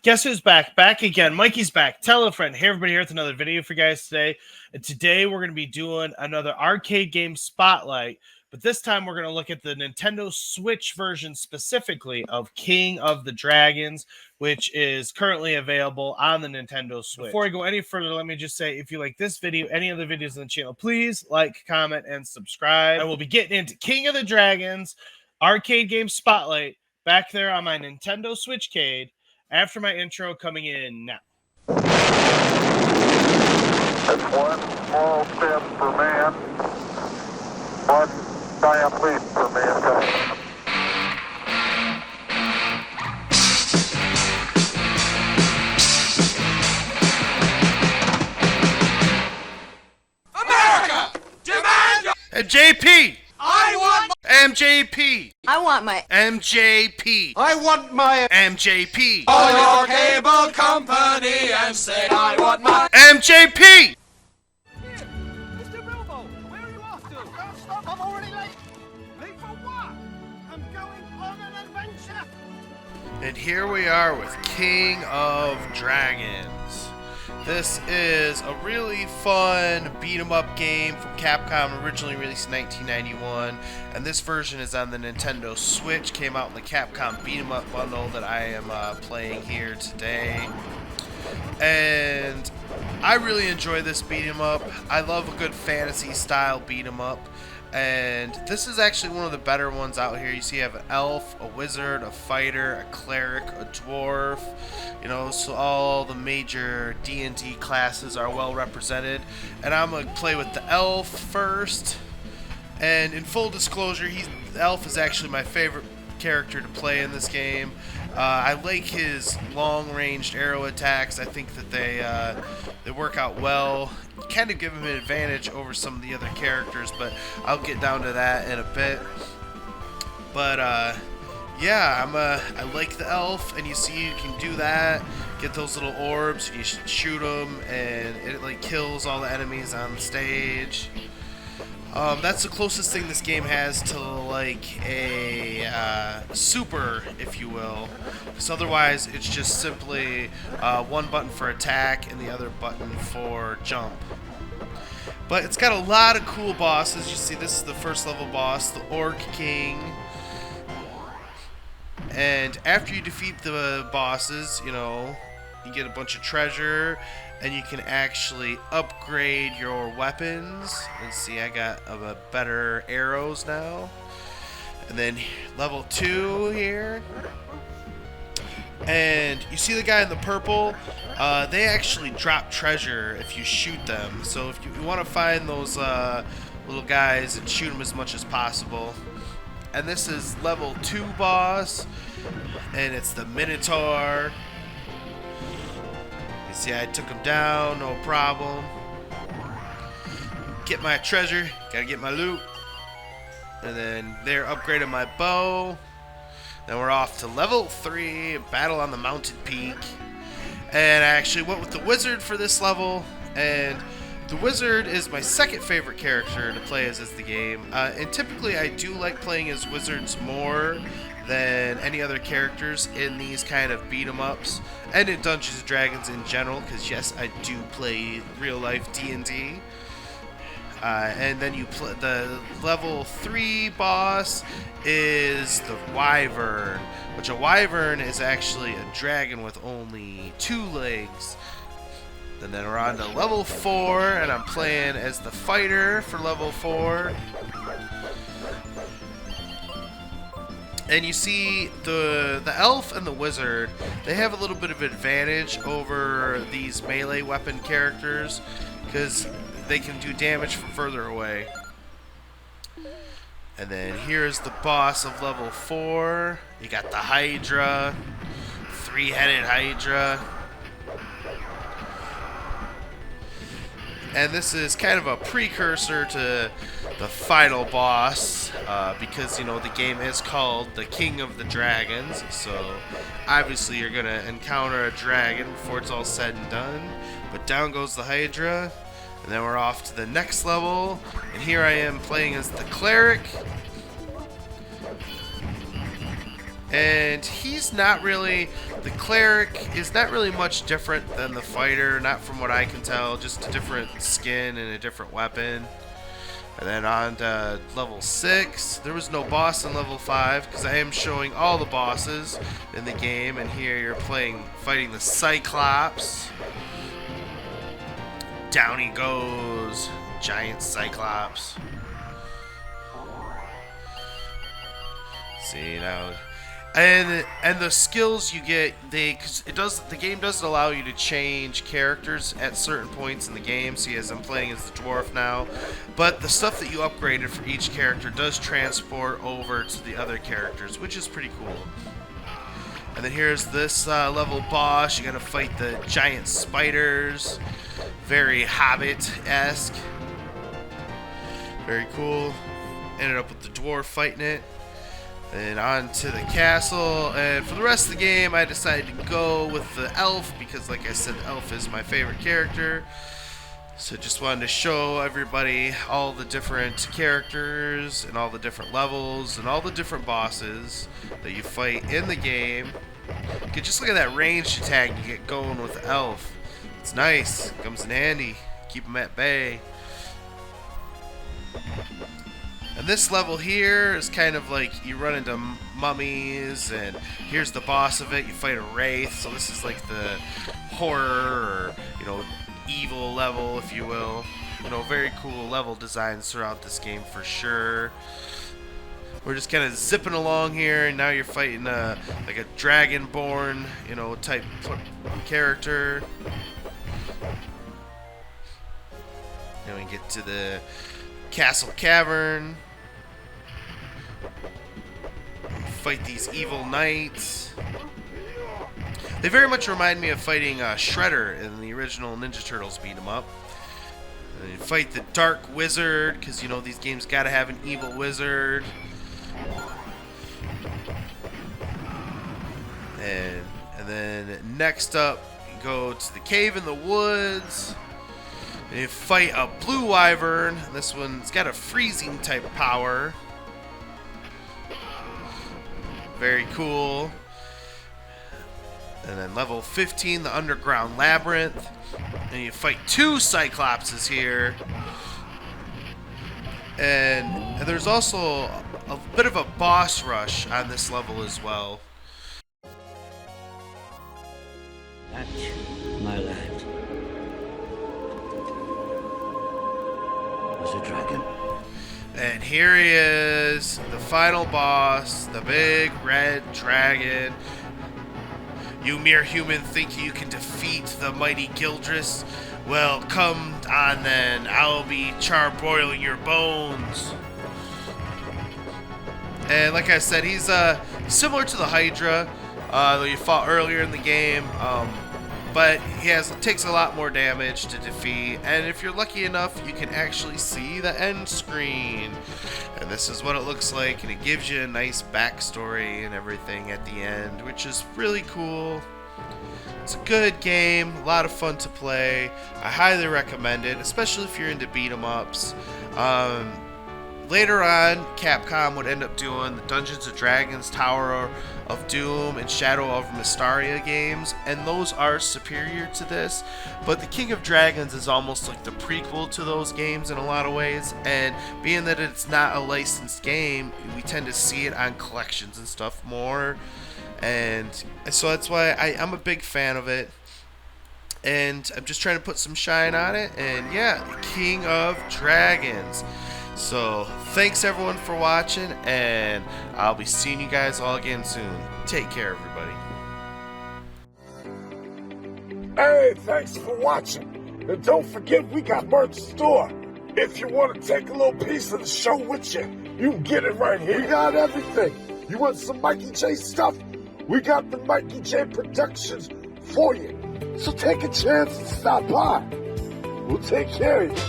Guess who's back? Back again. Mikey's back. Tell a friend. Hey, everybody, here with another video for you guys today. And today we're going to be doing another arcade game spotlight. But this time we're going to look at the Nintendo Switch version specifically of King of the Dragons, which is currently available on the Nintendo Switch. Before I go any further, let me just say, if you like this video, any other videos on the channel, please like, comment, and subscribe. I will be getting into King of the Dragons arcade game spotlight back there on my Nintendo Switchcade after my intro coming in now. It's one small step for man, one giant leap for mankind. America! Demand your JP! I want MJP! I want my MJP! I want my MJP! Call your cable company and say I want my MJP! Mr. Bilbo, where are you off to? Don't stop, I'm already late. Late for what? I'm going on an adventure. And here we are with King of Dragons. This is a really fun beat-em-up game from Capcom, originally released in 1991, and this version is on the Nintendo Switch. Came out in the Capcom beat-em-up bundle that I am playing here today. And I really enjoy this beat-em-up. I love a good fantasy-style beat-em-up. And this is actually one of the better ones out here. You see you have an elf, a wizard, a fighter, a cleric, a dwarf, you know, so all the major D&D classes are well represented. And I'm going to play with the elf first. And in full disclosure, the elf is actually my favorite character to play in this game. I like his long-ranged arrow attacks. I think that they work out well. Kind of give him an advantage over some of the other characters, but I'll get down to that in a bit. But yeah, I like the elf, and you see you can do that. Get those little orbs, and you shoot them, and it like kills all the enemies on the stage. That's the closest thing this game has to like a super, if you will, because otherwise it's just simply one button for attack and the other button for jump. But it's got a lot of cool bosses. You see, this is the first level boss, the Orc King. And after you defeat the bosses, you know, you get a bunch of treasure, and you can actually upgrade your weapons. And see, I got better arrows now. And then level 2 here. And you see the guy in the purple? They actually drop treasure if you shoot them. So if you want to find those little guys and shoot them as much as possible. And this is level 2 boss. And it's the Minotaur. You see, I took him down, no problem. Get my treasure, gotta get my loot. And then there, upgraded my bow. Then we're off to level 3, battle on the mountain peak. And I actually went with the wizard for this level. And the wizard is my second favorite character to play as the game. And typically I do like playing as wizards more than any other characters in these kind of beat-em-ups and in Dungeons & Dragons in general, because yes, I do play real-life D&D. And then you play the level 3 boss is the Wyvern, which a Wyvern is actually a dragon with only 2 legs. And then we're on to level 4, and I'm playing as the fighter for level 4. And you see the elf and the wizard, they have a little bit of advantage over these melee weapon characters because they can do damage from further away. And then here's the boss of level 4. You got the Hydra, 3-headed Hydra. And this is kind of a precursor to the final boss, because, you know, the game is called the King of the Dragons, so obviously you're going to encounter a dragon before it's all said and done. But down goes the Hydra, and then we're off to the next level, and here I am playing as the Cleric. And he's not really, the cleric is not really much different than the fighter, not from what I can tell, just a different skin and a different weapon. And then on to level 6, there was no boss in level 5 because I am showing all the bosses in the game, and here you're fighting the Cyclops. Down he goes, giant Cyclops. See now. And the skills you get, because the game doesn't allow you to change characters at certain points in the game. See, as I'm playing as the dwarf now, but the stuff that you upgraded for each character does transport over to the other characters, which is pretty cool. And then here's this level boss. You gotta fight the giant spiders, very Hobbit-esque. Very cool. Ended up with the dwarf fighting it. And on to the castle, and for the rest of the game I decided to go with the elf because, like I said, the elf is my favorite character. So just wanted to show everybody all the different characters and all the different levels and all the different bosses that you fight in the game. You can just look at that ranged attack you get going with the elf. It's nice, comes in handy, keep them at bay. And this level here is kind of like you run into mummies, and here's the boss of it. You fight a wraith, so this is like the horror, or evil level, if you will. Very cool level designs throughout this game for sure. We're just kind of zipping along here, and now you're fighting like a dragonborn, type character. Then we get to the castle cavern. Fight these evil knights. They very much remind me of fighting Shredder in the original Ninja Turtles beat 'em up. And you fight the Dark Wizard, because these games gotta have an evil wizard. And then next up, you go to the cave in the woods. And you fight a blue wyvern. This one's got a freezing type power. Very cool. And then level 15, the underground labyrinth. And you fight 2 Cyclopses here. And there's also a bit of a boss rush on this level as well. That, my lad, was a dragon. And here he is, the final boss, the big red dragon. You mere human think you can defeat the mighty Gildris? Well, come on then, I'll be charbroiling your bones. And like I said, he's similar to the Hydra that you fought earlier in the game. But he takes a lot more damage to defeat, and if you're lucky enough, you can actually see the end screen. And this is what it looks like, and it gives you a nice backstory and everything at the end, which is really cool. It's a good game, a lot of fun to play. I highly recommend it, especially if you're into beat 'em ups. Later on, Capcom would end up doing the Dungeons & Dragons, Tower of Doom, and Shadow of Mystaria games, and those are superior to this. But the King of Dragons is almost like the prequel to those games in a lot of ways, and being that it's not a licensed game, we tend to see it on collections and stuff more, and so that's why I'm a big fan of it. And I'm just trying to put some shine on it, and yeah, King of Dragons. So, thanks everyone for watching, and I'll be seeing you guys all again soon. Take care, everybody. Hey, thanks for watching. And don't forget, we got merch store. If you want to take a little piece of the show with you, you can get it right here. We got everything. You want some Mikey J stuff? We got the Mikey J Productions for you. So take a chance and stop by. We'll take care of you.